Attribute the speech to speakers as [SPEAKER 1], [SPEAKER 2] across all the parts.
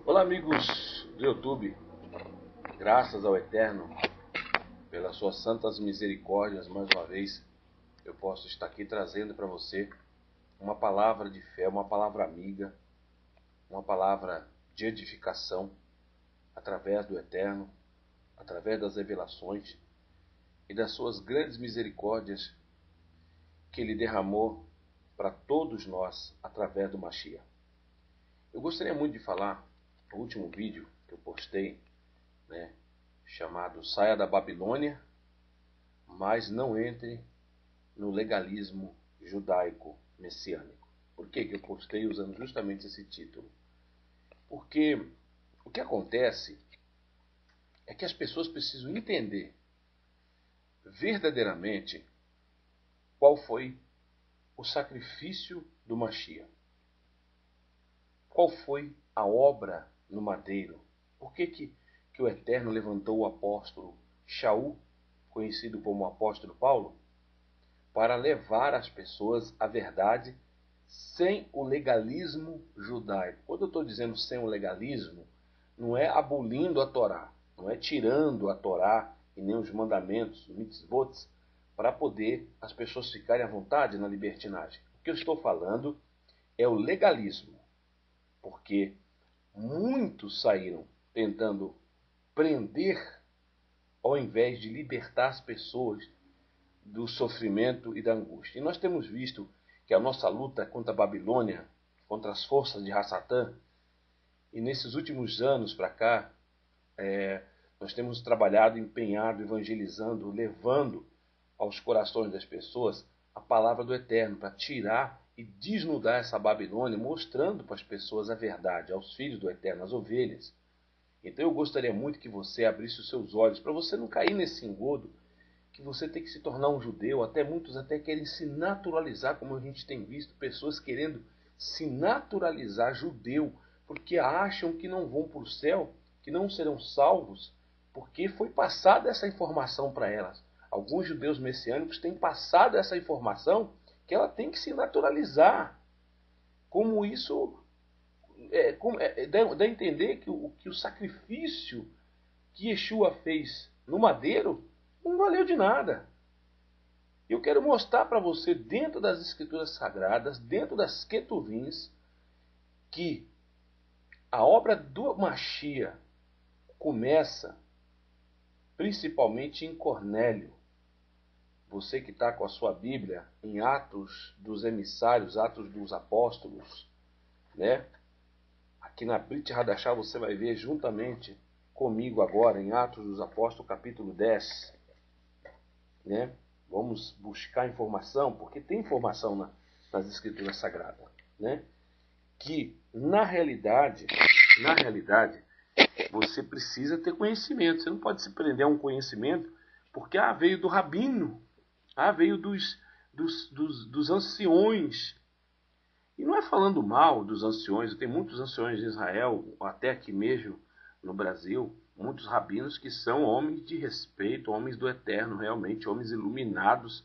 [SPEAKER 1] Olá, amigos do YouTube. Graças ao Eterno, pelas suas santas misericórdias, mais uma vez eu posso estar aqui trazendo para você uma palavra de fé, uma palavra amiga, uma palavra de edificação através do Eterno, através das revelações e das suas grandes misericórdias que Ele derramou para todos nós através do Mashiach. Eu gostaria muito de falar no último vídeo que eu postei, chamado Saia da Babilônia, mas não entre no legalismo judaico messiânico. Por que eu postei usando justamente esse título? Porque o que acontece é que as pessoas precisam entender verdadeiramente qual foi o sacrifício do Mashiach. Qual foi a obra no madeiro? Por que o Eterno levantou o apóstolo Shaul, conhecido como apóstolo Paulo, para levar as pessoas à verdade sem o legalismo judaico? Quando eu estou dizendo sem o legalismo, não é abolindo a Torá, não é tirando a Torá e nem os mandamentos, os mitzvot, para poder as pessoas ficarem à vontade na libertinagem. O que eu estou falando é o legalismo, porque muitos saíram tentando prender ao invés de libertar as pessoas do sofrimento e da angústia. E nós temos visto que a nossa luta contra a Babilônia, contra as forças de Hassatã, e nesses últimos anos para cá, nós temos trabalhado, empenhado, evangelizando, levando aos corações das pessoas a palavra do Eterno, para tirar e desnudar essa Babilônia, mostrando para as pessoas a verdade, aos filhos do Eterno, às ovelhas. Então eu gostaria muito que você abrisse os seus olhos, para você não cair nesse engodo, que você tem que se tornar um judeu. Até muitos até querem se naturalizar, como a gente tem visto, pessoas querendo se naturalizar judeu, porque acham que não vão para o céu, que não serão salvos, porque foi passada essa informação para elas. Alguns judeus messiânicos têm passado essa informação que ela tem que se naturalizar. Como isso dá a entender que o sacrifício que Yeshua fez no madeiro não valeu de nada. Eu quero mostrar para você, dentro das Escrituras Sagradas, dentro das Ketuvins, que a obra do Mashiach começa principalmente em Cornélio. Você que está com a sua Bíblia em Atos dos Emissários, Atos dos Apóstolos, Aqui na Brit Hadashah você vai ver juntamente comigo agora em Atos dos Apóstolos, capítulo 10. Vamos buscar informação, porque tem informação nas Escrituras Sagradas. Que, na realidade, você precisa ter conhecimento. Você não pode se prender a um conhecimento, porque veio do rabino, veio dos anciões. E não é falando mal dos anciões, tem muitos anciões de Israel, até aqui mesmo no Brasil, muitos rabinos que são homens de respeito, homens do Eterno, realmente, homens iluminados,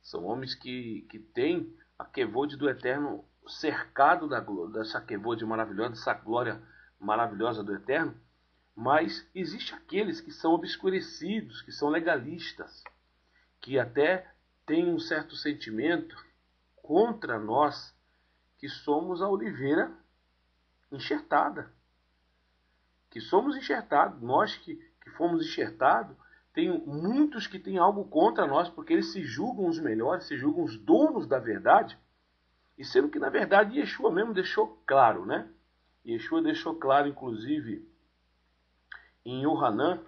[SPEAKER 1] São homens que têm a quevode do Eterno cercado dessa quevode maravilhosa, dessa glória maravilhosa do Eterno. Mas existe aqueles que são obscurecidos, que são legalistas, que até têm um certo sentimento contra nós, que somos a oliveira enxertada. Que somos enxertados. Nós que fomos enxertados, tem muitos que têm algo contra nós, porque eles se julgam os melhores, se julgam os donos da verdade, e sendo que, na verdade, Yeshua mesmo deixou claro, Yeshua deixou claro, inclusive, em Yohanan,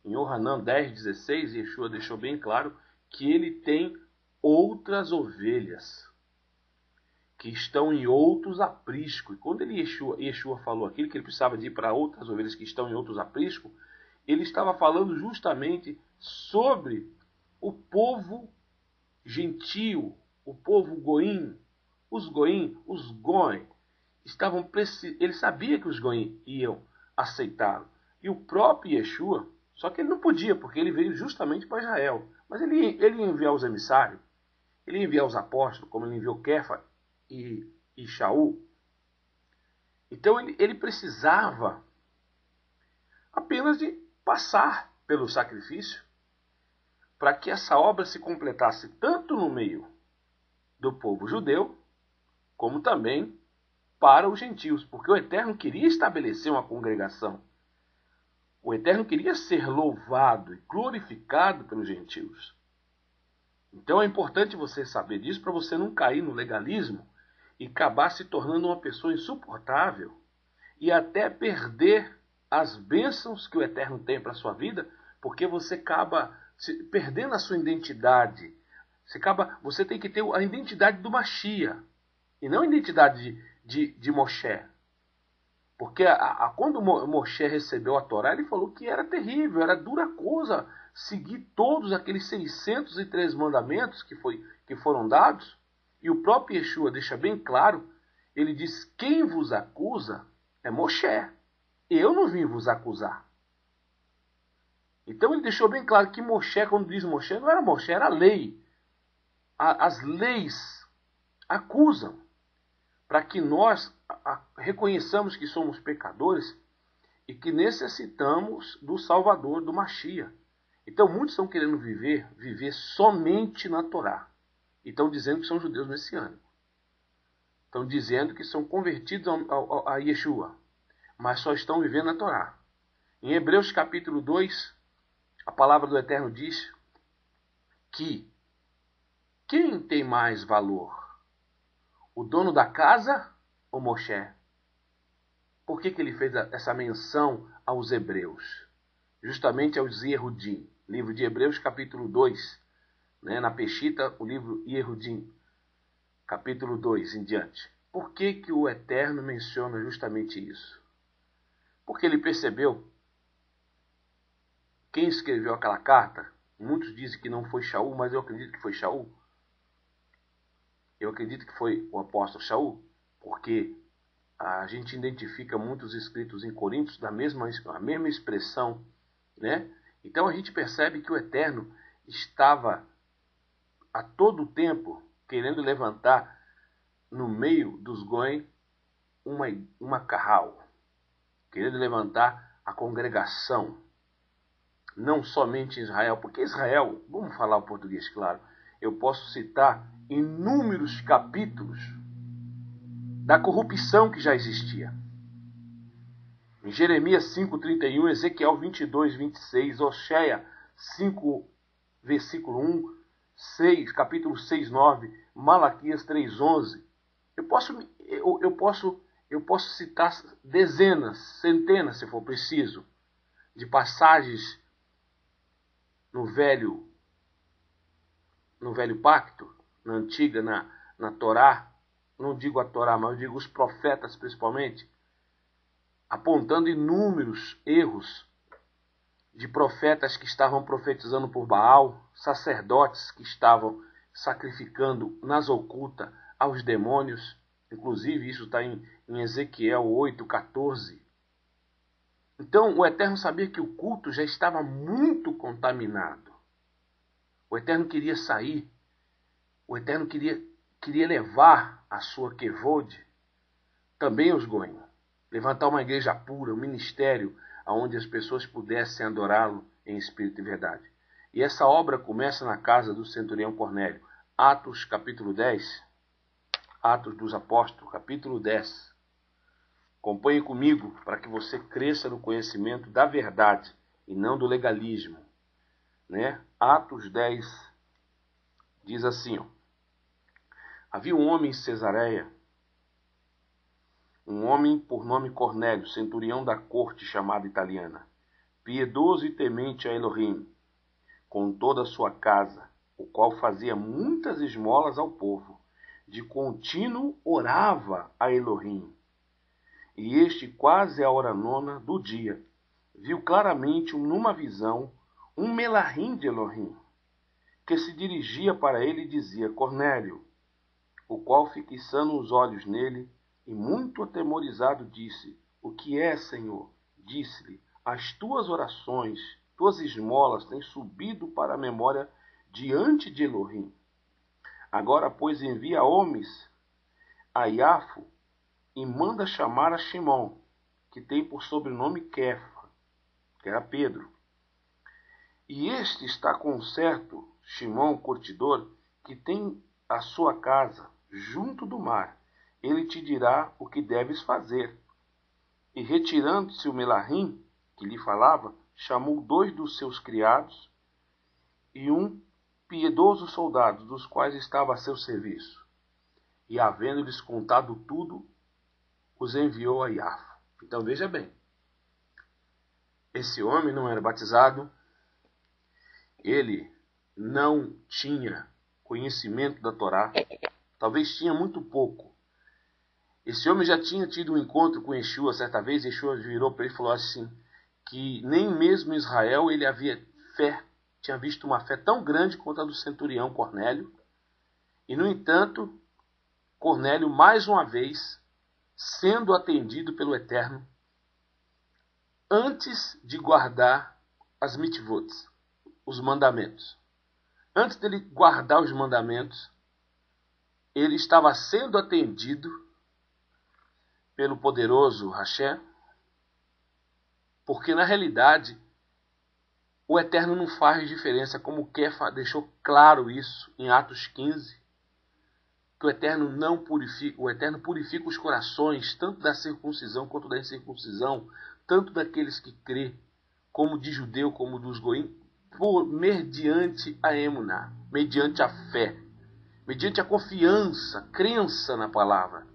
[SPEAKER 1] em Yohanan 10,16, Yeshua deixou bem claro que ele tem outras ovelhas que estão em outros apriscos. E quando Yeshua falou aquilo, que ele precisava de ir para outras ovelhas que estão em outros apriscos, ele estava falando justamente sobre o povo gentio, o povo goim, os goim, os goim. Ele sabia que os goim iam aceitá-lo. E o próprio Yeshua, só que ele não podia, porque ele veio justamente para Israel. Mas ele ia enviar os emissários, ele ia enviar os apóstolos, como ele enviou Kefa e Shaul. Então ele precisava apenas de passar pelo sacrifício para que essa obra se completasse tanto no meio do povo judeu, como também para os gentios, porque o Eterno queria estabelecer uma congregação. O Eterno queria ser louvado e glorificado pelos gentios. Então é importante você saber disso para você não cair no legalismo e acabar se tornando uma pessoa insuportável e até perder as bênçãos que o Eterno tem para a sua vida, porque você acaba perdendo a sua identidade. Você tem que ter a identidade do Machia e não a identidade de Moshe. Porque quando Moshe recebeu a Torá, ele falou que era terrível, era dura coisa seguir todos aqueles 603 mandamentos que foram dados. E o próprio Yeshua deixa bem claro, ele diz, quem vos acusa é Moshe. Eu não vim vos acusar. Então ele deixou bem claro que Moshe, quando diz Moshe, não era Moshe, era a lei. As leis acusam para que nós reconheçamos que somos pecadores e que necessitamos do Salvador, do Machia. Então muitos estão querendo viver somente na Torá. E estão dizendo que são judeus messiânicos. Estão dizendo que são convertidos a Yeshua, mas só estão vivendo na Torá. Em Hebreus capítulo 2, a palavra do Eterno diz que quem tem mais valor? O dono da casa ou Moshe? Por que ele fez essa menção aos hebreus? Justamente aos Yehudim. Livro de Hebreus, capítulo 2. Na Peshita, o livro Yehudim, capítulo 2 em diante. Por que o Eterno menciona justamente isso? Porque ele percebeu quem escreveu aquela carta. Muitos dizem que não foi Shaul, mas eu acredito que foi Shaul. Eu acredito que foi o apóstolo Shaul, porque a gente identifica muitos escritos em Coríntios da mesma expressão, né? Então a gente percebe que o Eterno estava a todo tempo querendo levantar no meio dos Goim uma carral, querendo levantar a congregação, não somente em Israel, porque Israel, vamos falar o português claro, eu posso citar inúmeros capítulos da corrupção que já existia. Em Jeremias 5:31, Ezequiel 22:26, Oséias 5, versículo 1, 6, capítulo 6:9, Malaquias 3:11. Eu posso citar dezenas, centenas, se for preciso, de passagens no Velho Pacto, na Antiga, na Torá. Não digo a Torá, mas eu digo os profetas principalmente, apontando inúmeros erros de profetas que estavam profetizando por Baal, sacerdotes que estavam sacrificando nas ocultas aos demônios. Inclusive isso está em Ezequiel 8:14. Então o Eterno sabia que o culto já estava muito contaminado. O Eterno queria sair. O Eterno queria levar a sua Kevod, também os Goim, levantar uma igreja pura, um ministério onde as pessoas pudessem adorá-lo em espírito e verdade. E essa obra começa na casa do centurião Cornélio. Atos capítulo 10, Atos dos Apóstolos, capítulo 10. Acompanhe comigo para que você cresça no conhecimento da verdade e não do legalismo. Atos 10 diz assim, havia um homem em Cesareia, um homem por nome Cornélio, centurião da corte chamada italiana, piedoso e temente a Elohim, com toda a sua casa, o qual fazia muitas esmolas ao povo, de contínuo orava a Elohim. E este, quase à hora nona do dia, viu claramente numa visão um melahim de Elohim, que se dirigia para ele e dizia, Cornélio, o qual, fixando os olhos nele, e muito atemorizado, disse, o que é, Senhor? Disse-lhe, as tuas orações, tuas esmolas têm subido para a memória diante de Elohim. Agora, pois, envia homens a Iafo, e manda chamar a Shimon, que tem por sobrenome Kefa, que era Pedro. E este está com um certo Shimon, curtidor, que tem a sua casa junto do mar. Ele te dirá o que deves fazer. E retirando-se o Melahim, que lhe falava, chamou 2 dos seus criados e um piedoso soldado, dos quais estava a seu serviço. E, havendo-lhes contado tudo, os enviou a Iafo. Então, veja bem. Esse homem não era batizado, ele não tinha conhecimento da Torá, talvez tinha muito pouco. Esse homem já tinha tido um encontro com Yeshua certa vez. Yeshua virou para ele e falou assim, que nem mesmo em Israel ele havia fé, tinha visto uma fé tão grande quanto a do centurião Cornélio. E, no entanto, Cornélio, mais uma vez, sendo atendido pelo Eterno, antes de guardar as mitzvot, os mandamentos. Antes dele guardar os mandamentos, ele estava sendo atendido pelo poderoso Hashem, porque na realidade o Eterno não faz diferença, como Kefa deixou claro isso em Atos 15, que o Eterno não purifica, o Eterno purifica os corações, tanto da circuncisão quanto da incircuncisão, tanto daqueles que crê, como de judeu, como dos goim, mediante a emuná, mediante a fé, mediante a confiança, crença na palavra.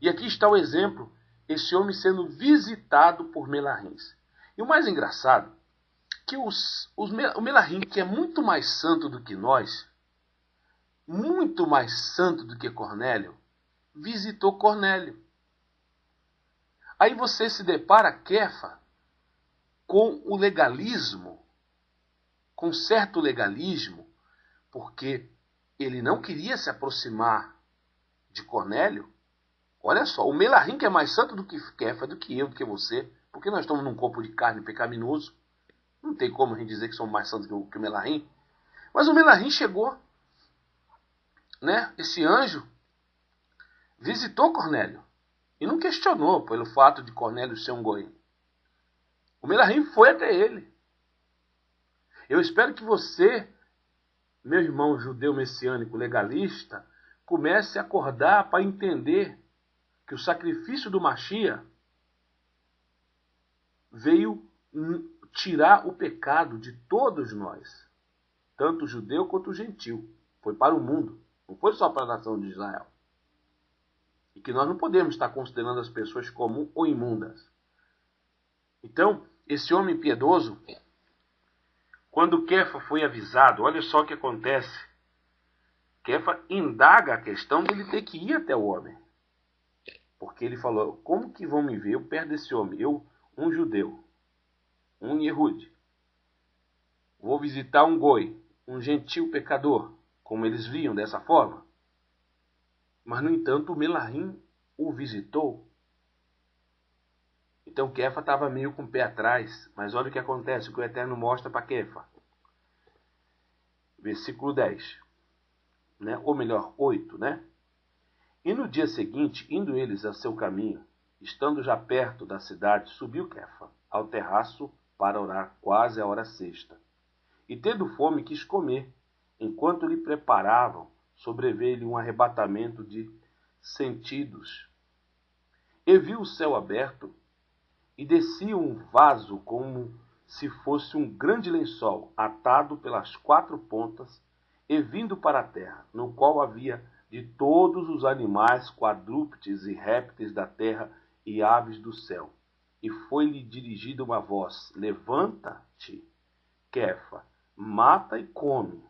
[SPEAKER 1] E aqui está o exemplo, esse homem sendo visitado por Melahins. E o mais engraçado, que o Melahim, que é muito mais santo do que nós, muito mais santo do que Cornélio, visitou Cornélio. Aí você se depara, Kefa, com o legalismo, com certo legalismo, porque ele não queria se aproximar de Cornélio. Olha só, o Melahim, que é mais santo do que Kefa, do que eu, do que você, porque nós estamos num corpo de carne pecaminoso, não tem como a gente dizer que somos mais santos que o Melahim. Mas o Melahim chegou, né? Esse anjo visitou Cornélio e não questionou pelo fato de Cornélio ser um goim. O Melahim foi até ele. Eu espero que você, meu irmão judeu messiânico legalista, comece a acordar para entender que o sacrifício do Mashiach veio tirar o pecado de todos nós, tanto o judeu quanto o gentil. Foi para o mundo, não foi só para a nação de Israel. E que nós não podemos estar considerando as pessoas como ou imundas. Então, esse homem piedoso, quando Kefa foi avisado, olha só o que acontece. Kefa indaga a questão dele ter que ir até o homem. Porque ele falou, como que vão me ver eu perto desse homem? Eu, um judeu, um Yehud, vou visitar um goi, um gentil pecador, como eles viam dessa forma. Mas, no entanto, o Melahim o visitou. Então Kefa estava meio com o pé atrás, mas olha o que acontece, o que o Eterno mostra para Kefa. Versículo 10, né? Ou melhor, 8, né? E no dia seguinte, indo eles a seu caminho, estando já perto da cidade, subiu Kefa ao terraço para orar, quase a hora sexta. E tendo fome, quis comer. Enquanto lhe preparavam, sobreveio-lhe um arrebatamento de sentidos. E viu o céu aberto, e descia um vaso como se fosse um grande lençol, atado pelas 4 pontas, e vindo para a terra, no qual havia de todos os animais, quadrúpedes e répteis da terra e aves do céu. E foi-lhe dirigida uma voz, levanta-te, Kefa, mata e come.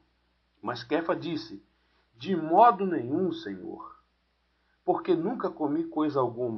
[SPEAKER 1] Mas Kefa disse, de modo nenhum, Senhor, porque nunca comi coisa alguma